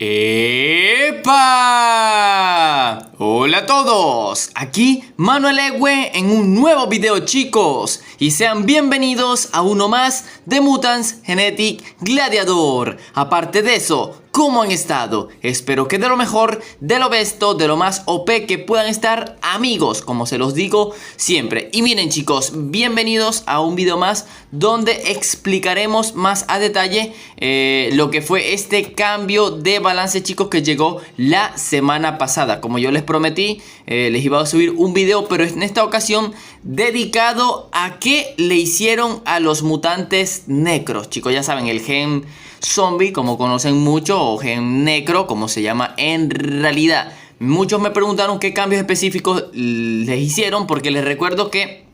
¡Epa! Hola a todos, aquí Manuel Ewe en un nuevo video, chicos, y sean bienvenidos a uno más de Mutants Genetic Gladiator. Aparte de eso, ¿cómo han estado? Espero que de lo mejor, de lo besto, de lo más OP que puedan estar, amigos, como se los digo siempre. Y miren, chicos, bienvenidos a un video más donde explicaremos más a detalle lo que fue este cambio de balance, chicos, que llegó la semana pasada. Como yo les prometí, les iba a subir un video, pero en esta ocasión dedicado a qué le hicieron a los mutantes necros. Chicos, ya saben, el gen zombie, como conocen mucho, o gen necro, como se llama en realidad. Muchos me preguntaron qué cambios específicos les hicieron, porque les recuerdo que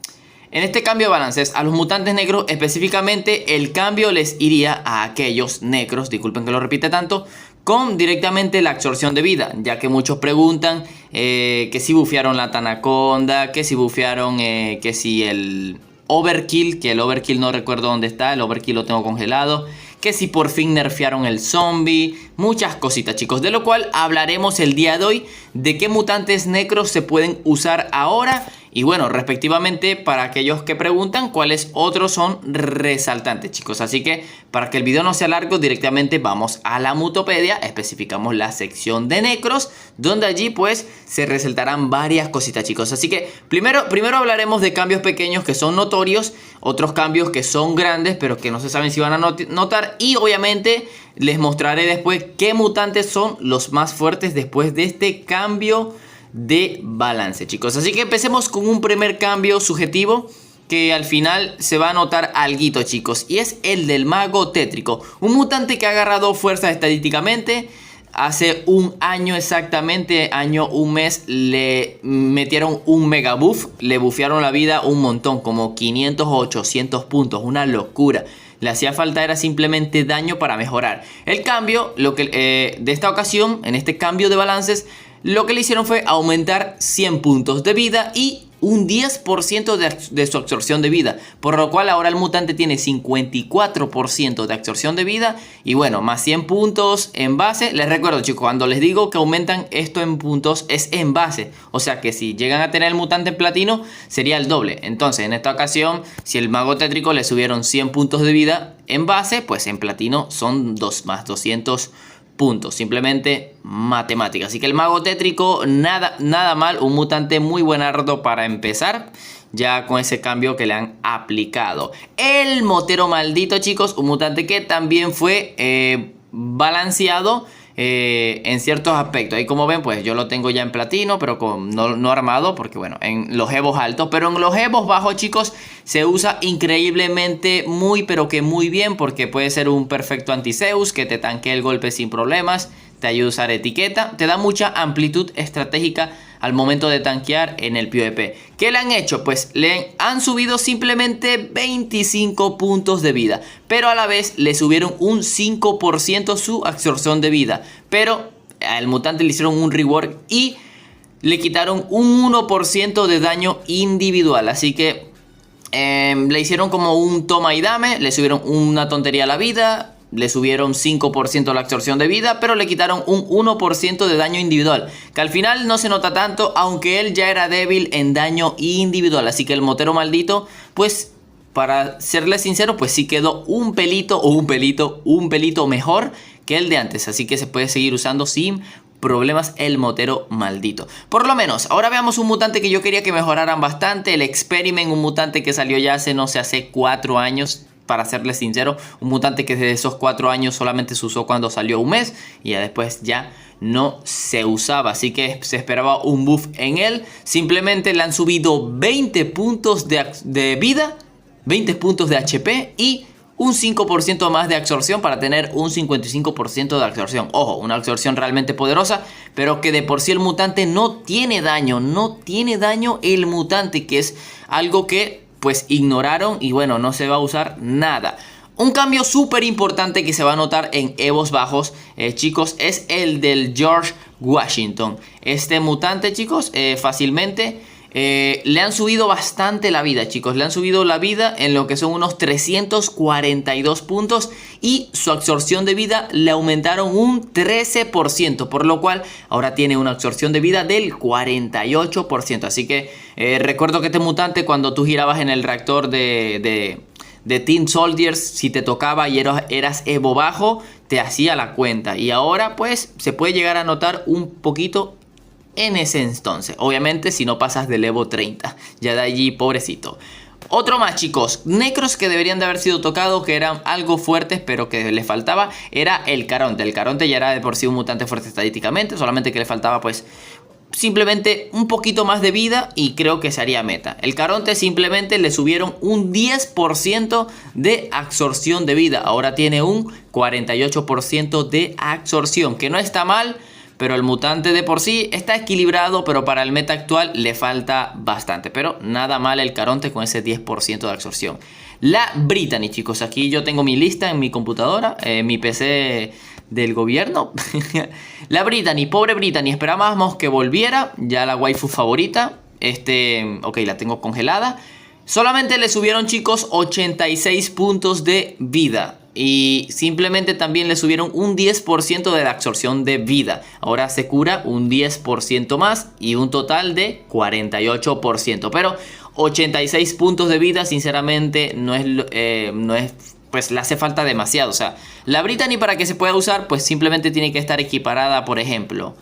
en este cambio de balances a los mutantes negros específicamente el cambio les iría a aquellos necros, disculpen que lo repite tanto, con directamente la absorción de vida, ya que muchos preguntan que si bufearon la Tanaconda, que si bufearon, que si el Overkill, que el Overkill no recuerdo dónde está, el Overkill lo tengo congelado, que si por fin nerfearon el zombie, muchas cositas, chicos, de lo cual hablaremos el día de hoy, de qué mutantes necros se pueden usar ahora. Y bueno, respectivamente, para aquellos que preguntan, cuáles otros son resaltantes, chicos. Así que, para que el video no sea largo, directamente vamos a la Mutopedia. Especificamos la sección de necros, donde allí pues se resaltarán varias cositas, chicos. Así que, primero hablaremos de cambios pequeños que son notorios. Otros cambios que son grandes, pero que no se saben si van a notar. Y obviamente les mostraré después qué mutantes son los más fuertes después de este cambio de balance, chicos. Así que empecemos con un primer cambio subjetivo que al final se va a notar alguito, chicos, y es el del mago tétrico, un mutante que ha agarrado fuerza estadísticamente. Hace un año exactamente, un mes, le metieron un mega buff, le bufearon la vida un montón, como 500 o 800 puntos, una locura. Le hacía falta era simplemente daño para mejorar. El cambio, de esta ocasión, en este cambio de balances, lo que le hicieron fue aumentar 100 puntos de vida y un 10% de su absorción de vida. Por lo cual ahora el mutante tiene 54% de absorción de vida. Y bueno, más 100 puntos en base. Les recuerdo, chicos, cuando les digo que aumentan esto en puntos, es en base. O sea que si llegan a tener el mutante en platino, sería el doble. Entonces, en esta ocasión, si el mago tétrico le subieron 100 puntos de vida en base, pues en platino son más 200 puntos, simplemente matemática. Así que el mago tétrico, nada mal, un mutante muy buenardo para empezar, ya con ese cambio que le han aplicado. El motero maldito, chicos, un mutante que también fue balanceado en ciertos aspectos. Ahí como ven, pues yo lo tengo ya en platino, pero no armado, porque bueno, en los evos altos. Pero en los evos bajos, chicos, se usa increíblemente pero que muy bien, porque puede ser un perfecto anti-Zeus que te tanquee el golpe sin problemas, te ayuda a usar etiqueta, te da mucha amplitud estratégica al momento de tanquear en el PvP. ¿Qué le han hecho? Pues le han subido simplemente 25 puntos de vida, pero a la vez le subieron un 5% su absorción de vida. Pero al mutante le hicieron un rework y le quitaron un 1% de daño individual. Así que le hicieron como un toma y dame, le subieron una tontería a la vida, le subieron 5% la absorción de vida, pero le quitaron un 1% de daño individual, que al final no se nota tanto, aunque él ya era débil en daño individual. Así que el motero maldito, pues para serles sincero, pues sí quedó un pelito mejor que el de antes. Así que se puede seguir usando sin problemas el motero maldito. Por lo menos, ahora veamos un mutante que yo quería que mejoraran bastante. El Experiment, un mutante que salió ya hace 4 años. Para serles sincero, un mutante que desde esos 4 años solamente se usó cuando salió un mes y ya después ya no se usaba. Así que se esperaba un buff en él. Simplemente le han subido 20 puntos de vida, 20 puntos de HP y un 5% más de absorción para tener un 55% de absorción. Ojo, una absorción realmente poderosa, pero que de por sí el mutante no tiene daño. No tiene daño el mutante, que es algo que pues ignoraron y bueno, no se va a usar nada. Un cambio súper importante que se va a notar en evos bajos, chicos, es el del George Washington. Este mutante, chicos, fácilmente le han subido bastante la vida, chicos. Le han subido la vida en lo que son unos 342 puntos. Y su absorción de vida le aumentaron un 13%. Por lo cual ahora tiene una absorción de vida del 48%. Así que recuerdo que este mutante, cuando tú girabas en el reactor de Tin Soldiers, si te tocaba y eras Evo bajo, te hacía la cuenta. Y ahora pues se puede llegar a notar un poquito en ese entonces. Obviamente si no pasas del Evo 30. Ya de allí, pobrecito. Otro más, chicos. Necros que deberían de haber sido tocados, que eran algo fuertes, pero que le faltaba, era el Caronte. El Caronte ya era de por sí un mutante fuerte estadísticamente. Solamente que le faltaba pues simplemente un poquito más de vida y creo que se haría meta. El Caronte simplemente le subieron un 10% de absorción de vida. Ahora tiene un 48% de absorción, que no está mal. Pero el mutante de por sí está equilibrado, pero para el meta actual le falta bastante. Pero nada mal el Caronte con ese 10% de absorción. La Brittany, chicos. Aquí yo tengo mi lista en mi computadora, mi PC del gobierno. La Brittany, pobre Brittany. Esperábamos que volviera, ya la waifu favorita. Ok, la tengo congelada. Solamente le subieron, chicos, 86 puntos de vida. Y simplemente también le subieron un 10% de la absorción de vida. Ahora se cura un 10% más y un total de 48%. Pero 86 puntos de vida, sinceramente, no es pues le hace falta demasiado. O sea, la Brittany, para que se pueda usar, pues simplemente tiene que estar equiparada, por ejemplo.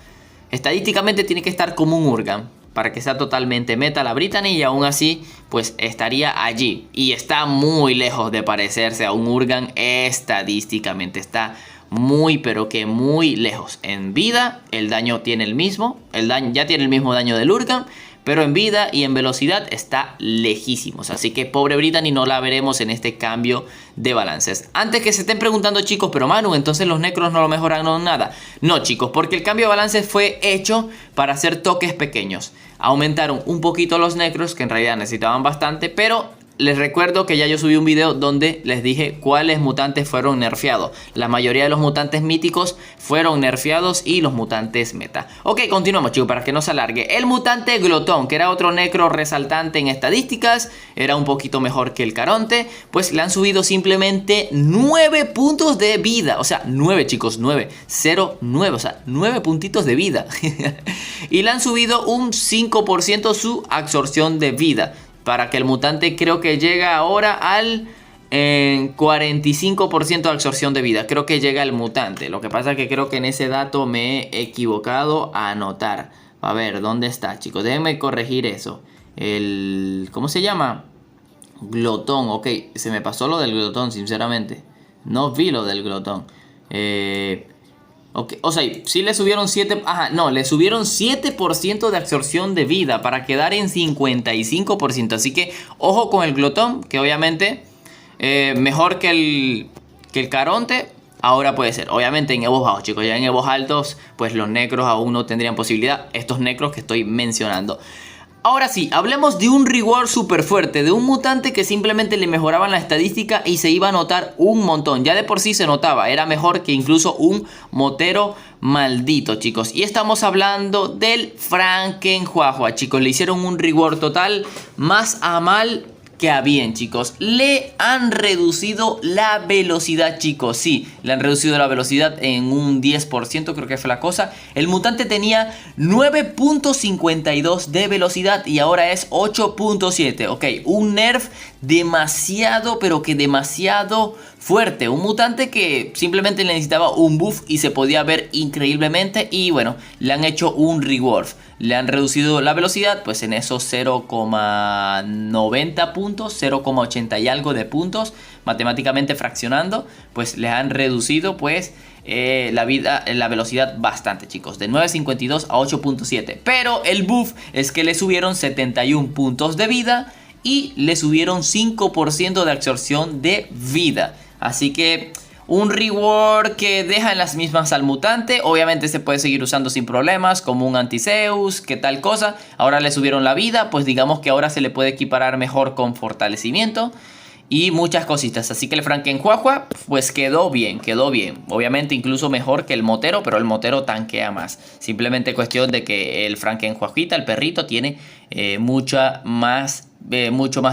Estadísticamente tiene que estar como un Urgan para que sea totalmente meta la Brittany, y aún así pues estaría allí. Y está muy lejos de parecerse a un Urgan estadísticamente. Está muy pero que muy lejos. En vida el daño tiene el mismo. Ya tiene el mismo daño del Urgan. Pero en vida y en velocidad está lejísimos. Así que pobre Brittany, no la veremos en este cambio de balances. Antes que se estén preguntando, chicos, pero Manu, entonces los necros no lo mejoraron nada. No, chicos, porque el cambio de balances fue hecho para hacer toques pequeños. Aumentaron un poquito los necros, que en realidad necesitaban bastante, pero les recuerdo que ya yo subí un video donde les dije cuáles mutantes fueron nerfeados. La mayoría de los mutantes míticos fueron nerfeados y los mutantes meta. Ok, continuamos, chicos, para que no se alargue. El mutante Glotón, que era otro necro resaltante en estadísticas, era un poquito mejor que el Caronte, pues le han subido simplemente 9 puntos de vida. O sea, 9, chicos, 9, 0, 9, o sea, 9 puntitos de vida. Y le han subido un 5% su absorción de vida, para que el mutante creo que llega ahora al 45% de absorción de vida. Creo que llega el mutante. Lo que pasa es que creo que en ese dato me he equivocado a anotar. A ver, ¿dónde está, chicos? Déjenme corregir eso. ¿Cómo se llama? Glotón. Ok, se me pasó lo del glotón, sinceramente. No vi lo del glotón. Okay. O sea, sí le subieron 7... Ajá, no, le subieron 7% de absorción de vida para quedar en 55%. Así que ojo con el Glotón, que obviamente mejor que el Caronte. Ahora puede ser, obviamente en Evos bajos, chicos. Ya en Evos altos, pues los necros aún no tendrían posibilidad. Estos necros que estoy mencionando. Ahora sí, hablemos de un reward súper fuerte, de un mutante que simplemente le mejoraban la estadística y se iba a notar un montón. Ya de por sí se notaba, era mejor que incluso un motero maldito, chicos. Y estamos hablando del Frankenjuajua, chicos. Le hicieron un reward total más a mal que a bien, chicos. Le han reducido la velocidad, chicos. Sí, le han reducido la velocidad en un 10%, creo que fue la cosa. El mutante tenía 9.52 de velocidad y ahora es 8.7. Ok, un nerf demasiado, pero que demasiado fuerte. Un mutante que simplemente le necesitaba un buff y se podía ver increíblemente. Y bueno, le han hecho un reward. Le han reducido la velocidad pues en esos 0,90 puntos, 0,80 y algo de puntos. Matemáticamente fraccionando, pues le han reducido pues la velocidad bastante, chicos, de 9.52 a 8.7. Pero el buff es que le subieron 71 puntos de vida y le subieron 5% de absorción de vida. Así que un reward que deja en las mismas al mutante. Obviamente se puede seguir usando sin problemas, como un Antizeus, que tal cosa. Ahora le subieron la vida, pues digamos que ahora se le puede equiparar mejor con fortalecimiento. y muchas cositas. Así que el Frankenjuajua pues quedó bien, quedó bien. Obviamente incluso mejor que el Motero, pero el Motero tanquea más. Simplemente cuestión de que el Frankenjuajuita, el perrito, tiene mucho más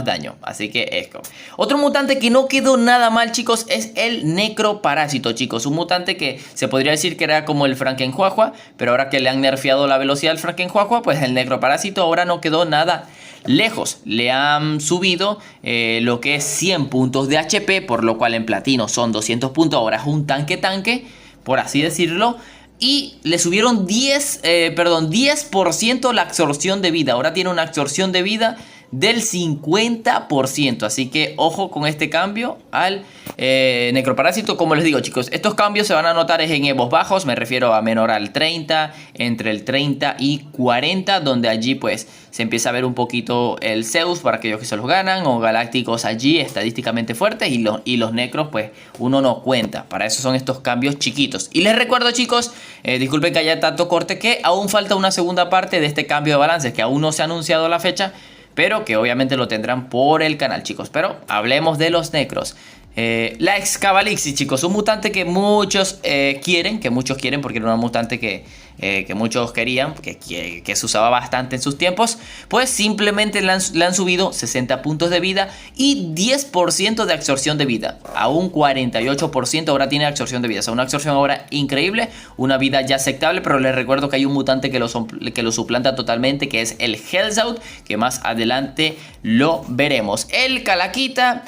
daño. Así que esto. Otro mutante que no quedó nada mal, chicos, es el Necroparásito, chicos. Un mutante que se podría decir que era como el Frankenjuajua, pero ahora que le han nerfeado la velocidad al Frankenjuajua, pues el Necroparásito ahora no quedó nada lejos. Le han subido lo que es 100 puntos de HP, por lo cual en platino son 200 puntos. Ahora es un tanque, por así decirlo. Y le subieron 10% la absorción de vida. Ahora tiene una absorción de vida del 50%. Así que ojo con este cambio al Necroparásito. Como les digo, chicos, estos cambios se van a notar en evos bajos. Me refiero a menor al 30, entre el 30 y 40, donde allí pues se empieza a ver un poquito el Zeus para aquellos que se los ganan, o galácticos allí estadísticamente fuertes, y los necros pues uno no cuenta. Para eso son estos cambios chiquitos. Y les recuerdo, chicos, disculpen que haya tanto corte, que aún falta una segunda parte de este cambio de balances, que aún no se ha anunciado la fecha, pero que obviamente lo tendrán por el canal, chicos. Pero hablemos de los necros. La Excavalixis, chicos, un mutante que muchos quieren, porque era un mutante que muchos querían, que se usaba bastante en sus tiempos. Pues simplemente le han subido 60 puntos de vida y 10% de absorción de vida, a un 48% ahora tiene absorción de vida. O sea, una absorción ahora increíble, una vida ya aceptable. Pero les recuerdo que hay un mutante que lo suplanta totalmente, que es el Hellzout, que más adelante lo veremos. El Calaquita,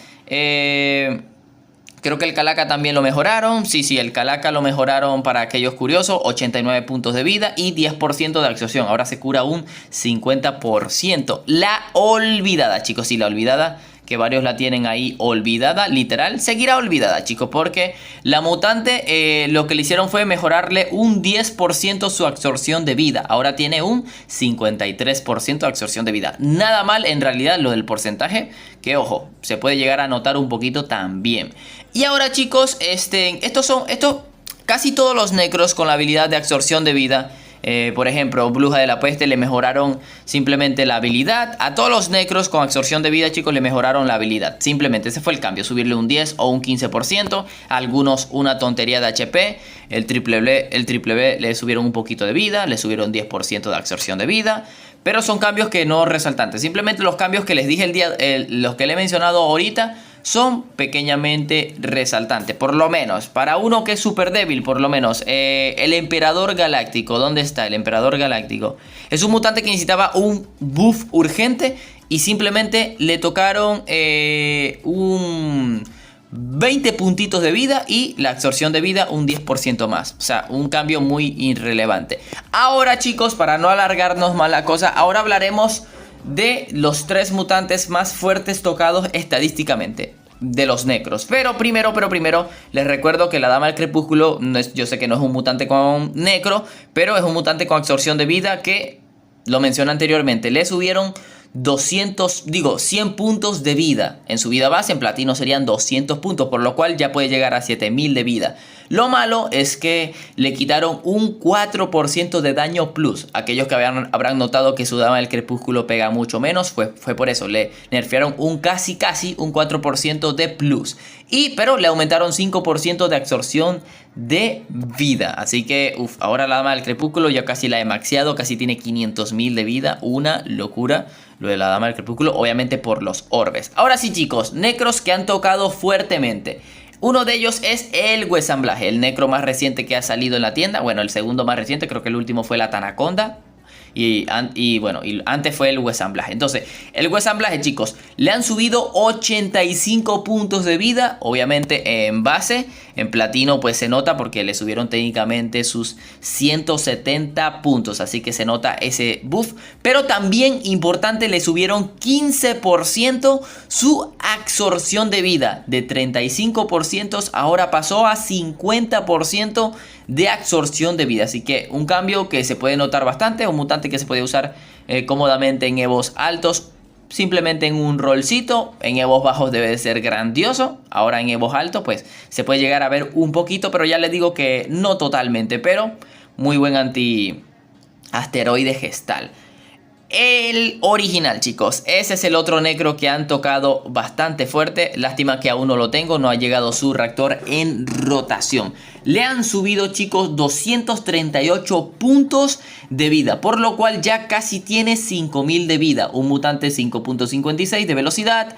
creo que el Calaca también lo mejoraron. Sí, el Calaca lo mejoraron para aquellos curiosos. 89 puntos de vida y 10% de absorción. Ahora se cura un 50%. La Olvidada, chicos. Sí, la Olvidada, que varios la tienen ahí olvidada, literal, seguirá olvidada, chicos, porque la mutante lo que le hicieron fue mejorarle un 10% su absorción de vida. Ahora tiene un 53% de absorción de vida. Nada mal en realidad lo del porcentaje, que ojo, se puede llegar a notar un poquito también. Y ahora, chicos, estos casi todos los necros con la habilidad de absorción de vida. Por ejemplo, Bruja de la Peste le mejoraron simplemente la habilidad. A todos los necros con absorción de vida, chicos, le mejoraron la habilidad. Simplemente ese fue el cambio, subirle un 10 o un 15%. A algunos una tontería de HP. El triple B le subieron un poquito de vida, le subieron 10% de absorción de vida. Pero son cambios que no resaltantes. Simplemente los cambios que les dije los que le he mencionado ahorita son pequeñamente resaltantes. Por lo menos, para uno que es súper débil, por lo menos, el Emperador Galáctico. ¿Dónde está el Emperador Galáctico? Es un mutante que necesitaba un buff urgente y simplemente le tocaron un 20 puntitos de vida y la absorción de vida un 10% más. O sea, un cambio muy irrelevante. Ahora, chicos, para no alargarnos más la cosa, ahora hablaremos de los 3 mutantes más fuertes tocados estadísticamente de los necros. Pero primero les recuerdo que la Dama del Crepúsculo yo sé que no es un mutante con necro, pero es un mutante con absorción de vida, que lo mencioné anteriormente. Le subieron 100 puntos de vida en su vida base. En platino serían 200 puntos, por lo cual ya puede llegar a 7000 de vida. Lo malo es que le quitaron un 4% de daño plus. Aquellos que habrán notado que su Dama del Crepúsculo pega mucho menos, fue por eso. Le nerfearon un casi un 4% de plus. Pero le aumentaron 5% de absorción de vida. Así que, ahora la Dama del Crepúsculo ya casi la he maxeado. Casi tiene 500.000 de vida. Una locura lo de la Dama del Crepúsculo, obviamente por los orbes. Ahora sí, chicos, necros que han tocado fuertemente. Uno de ellos es el Huesamblaje, el necro más reciente que ha salido en la tienda. Bueno, el segundo más reciente, creo que el último fue la Tanaconda. Y antes fue el Huesamblaje. Entonces, el Huesamblaje, chicos, le han subido 85 puntos de vida. Obviamente en base, en platino pues se nota porque le subieron técnicamente sus 170 puntos. Así que se nota ese buff. Pero también, importante, le subieron 15% su absorción de vida. De 35% ahora pasó a 50% de absorción de vida. Así que un cambio que se puede notar bastante. Un mutante que se puede usar cómodamente en evos altos, simplemente en un rolcito. En evos bajos debe de ser grandioso. Ahora en evos altos pues se puede llegar a ver un poquito, pero ya les digo que no totalmente. Pero muy buen anti-asteroide gestal. el original, chicos. Ese es el otro necro que han tocado bastante fuerte. Lástima que aún no lo tengo, no ha llegado su reactor en rotación. Le han subido, chicos, 238 puntos de vida, por lo cual ya casi tiene 5000 de vida. Un mutante 5.56 de velocidad.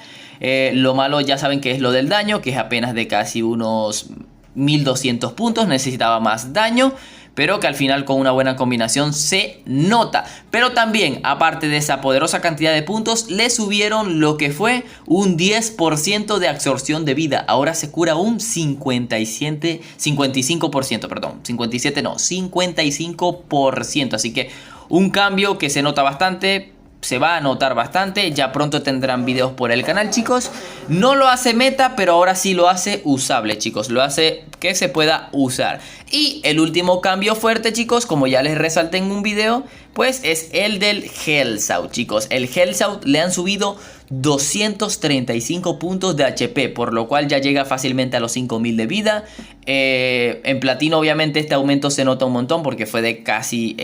Lo malo ya saben que es lo del daño, que es apenas de casi unos 1200 puntos. Necesitaba más daño, pero que al final con una buena combinación se nota. Pero también, aparte de esa poderosa cantidad de puntos, le subieron lo que fue un 10% de absorción de vida. Ahora se cura un 55%, perdón, 57 no, 55%. Así que un cambio que se nota bastante. Se va a notar bastante, ya pronto tendrán videos por el canal, chicos. No lo hace meta, pero ahora sí lo hace usable, chicos. Lo hace que se pueda usar. Y el último cambio fuerte, chicos, como ya les resalté en un video, pues es el del Hellshout, chicos. El Hellshout le han subido 235 puntos de HP, por lo cual ya llega fácilmente a los 5000 de vida. En platino obviamente este aumento se nota un montón porque fue de casi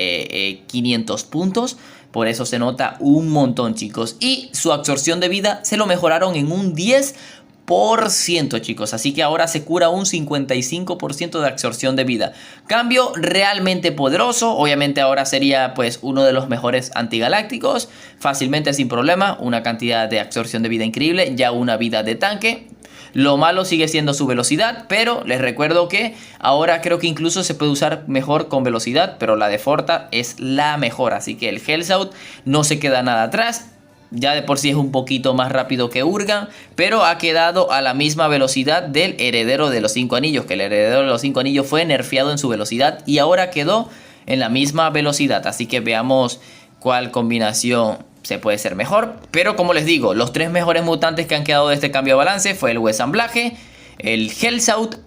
500 puntos. Por eso se nota un montón, chicos. Y su absorción de vida se lo mejoraron en un 10%, chicos. Así que ahora se cura un 55% de absorción de vida. Cambio realmente poderoso. Obviamente ahora sería pues uno de los mejores antigalácticos. Fácilmente sin problema. Una cantidad de absorción de vida increíble. Ya una vida de tanque. Lo malo sigue siendo su velocidad, pero les recuerdo que ahora creo que incluso se puede usar mejor con velocidad, pero la de Forta es la mejor, así que el Hellshout no se queda nada atrás. Ya de por sí es un poquito más rápido que Urgan, pero ha quedado a la misma velocidad del heredero de los 5 anillos, que el heredero de los 5 anillos fue nerfeado en su velocidad y ahora quedó en la misma velocidad, así que veamos cuál combinación se puede ser mejor. Pero como les digo, los 3 mejores mutantes que han quedado de este cambio de balance fue el Huesamblaje, el Hellshout,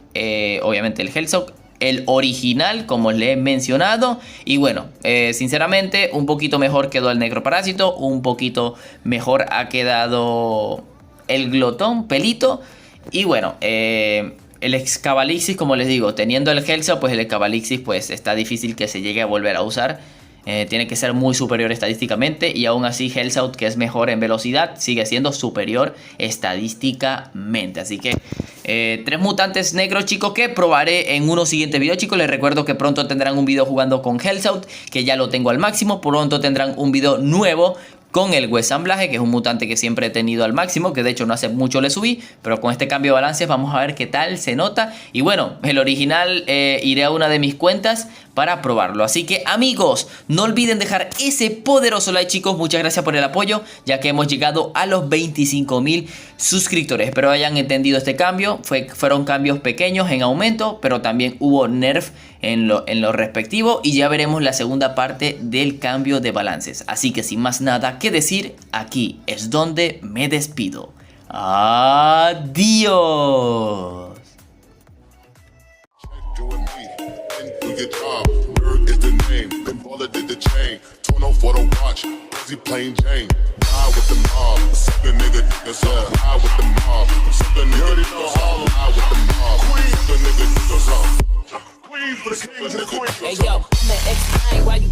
obviamente el Hellshout, el original como les he mencionado. Y bueno, sinceramente un poquito mejor quedó el Necroparásito, un poquito mejor ha quedado el Glotón Pelito. Y bueno, el Excavalixis, como les digo, teniendo el Hellshout, pues el Excavalixis pues está difícil que se llegue a volver a usar. Tiene que ser muy superior estadísticamente. Y aún así Hellshout, que es mejor en velocidad, sigue siendo superior estadísticamente. Así que 3 mutantes negros, chicos, que probaré en unos siguientes videos, chicos. Les recuerdo que pronto tendrán un video jugando con Hellshout, que ya lo tengo al máximo. Pronto tendrán un video nuevo con el Huesamblaje, que es un mutante que siempre he tenido al máximo, que de hecho no hace mucho le subí, pero con este cambio de balance vamos a ver qué tal se nota. Y bueno, el original iré a una de mis cuentas para probarlo. Así que amigos, no olviden dejar ese poderoso like, chicos. Muchas gracias por el apoyo, ya que hemos llegado a los 25.000 suscriptores. Espero hayan entendido este cambio. Fueron cambios pequeños en aumento, pero también hubo nerf en lo respectivo. Y ya veremos la segunda parte del cambio de balances. Así que sin más nada que decir, aquí es donde me despido. Adiós. Your job, Berg is the name, then Baller did the chain, Tono for the watch, Busy plain Jane, ride with the mob, suck a nigga, niggas up, ride with the mob, suck a nigga, niggas up, ride with the mob, suck a nigga, niggas up, Queen for the kings and queens. Hey yo, I'm an ex-plain, why you